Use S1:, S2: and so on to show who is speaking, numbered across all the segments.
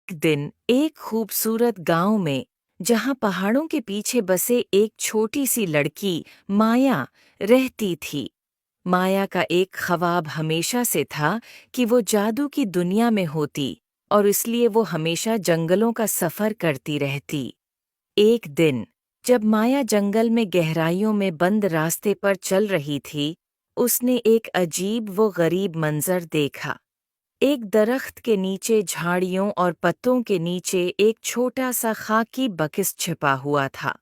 S1: एक दिन एक खूबसूरत गांव में, जहां पहाड़ों के पीछे बसे एक छोटी सी लड़की माया रहती थी। माया का एक ख्वाब हमेशा से था कि वो जादू की दुनिया में होती, और इसलिए वो हमेशा जंगलों का सफर करती रहती। एक दिन जब माया जंगल में गहराइयों में बंद रास्ते पर चल रही थी, उसने एक अजीब वो गरीब मंजर देखा। एक दरख्त के नीचे झाड़ियों और पत्तों के नीचे एक छोटा सा खाकी बक्स छिपा हुआ था।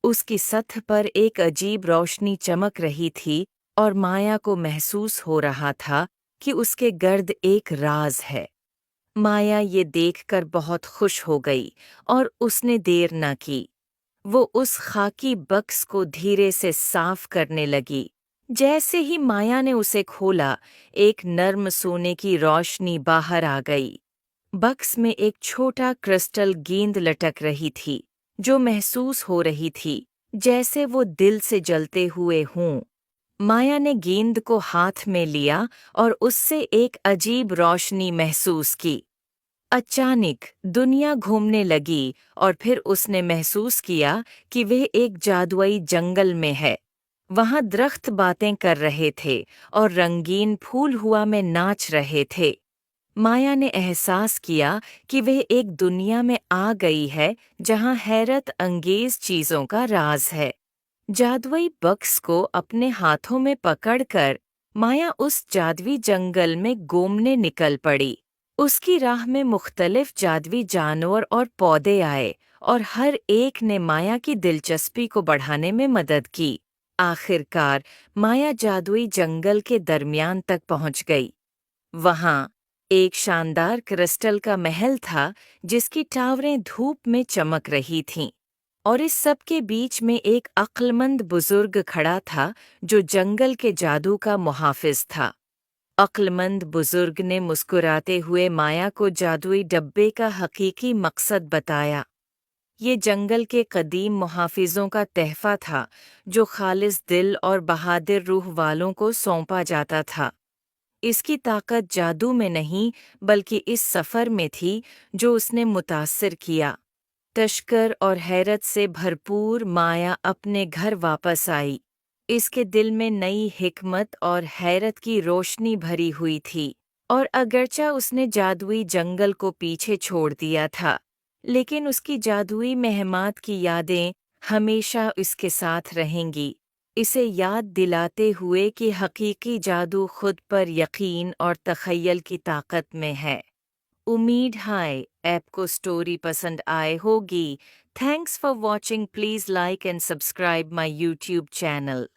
S1: उसकी सतह पर एक अजीब रोशनी चमक रही थी, और माया को महसूस हो रहा था कि उसके गर्द एक राज है। माया ये देखकर बहुत खुश हो गई, और उसने देर न की। वो उस खाकी बक्स को धीरे से साफ करने लगी। जैसे ही माया ने उसे खोला, एक नर्म सोने की रोशनी बाहर आ गई। बक्स में एक छोटा क्रिस्टल गेंद लटक रही थी, जो महसूस हो रही थी जैसे वो दिल से जलते हुए हों। माया ने गेंद को हाथ में लिया और उससे एक अजीब रोशनी महसूस की। अचानक दुनिया घूमने लगी, और फिर उसने महसूस किया कि वह एक जादुई जंगल में है। वहां दरख्त बातें कर रहे थे, और रंगीन फूल हुआ में नाच रहे थे। माया ने एहसास किया कि वह एक दुनिया में आ गई है जहां हैरत अंगेज चीजों का राज है। जादुई बक्स को अपने हाथों में पकड़कर माया उस जादुई जंगल में घूमने निकल पड़ी। उसकी राह में मुख्तलिफ जादुई जानवर और पौधे आए, और हर एक ने माया की दिलचस्पी को बढ़ाने में मदद की। आखिरकार माया जादुई जंगल के दरमियान तक पहुंच गई। वहां एक शानदार क्रिस्टल का महल था, जिसकी टावरें धूप में चमक रही थीं। और इस सब के बीच में एक अक्लमंद बुजुर्ग खड़ा था, जो जंगल के जादू का मुहाफिज था। अक्लमंद बुजुर्ग ने मुस्कुराते हुए माया को जादुई डब्बे का हकीकी मकसद बताया। ये जंगल के कदीम मुहाफिजों का तहफा था, जो खालिस दिल और बहादुर रूह वालों को सौंपा जाता था। इसकी ताकत जादू में नहीं, बल्कि इस सफ़र में थी जो उसने मुतासिर किया। तशकर और हैरत से भरपूर माया अपने घर वापस आई। इसके दिल में नई हिकमत और हैरत की रोशनी भरी हुई थी। और अगरचे उसने जादुई जंगल को पीछे छोड़ दिया था, लेकिन उसकी जादुई महमात की यादें हमेशा इसके साथ रहेंगी, इसे याद दिलाते हुए कि हकीकी जादू खुद पर यकीन और तख़य्युल की ताकत में है। उम्मीद है आपको स्टोरी पसंद आए होगी। Thanks for watching. Please like and subscribe my YouTube channel.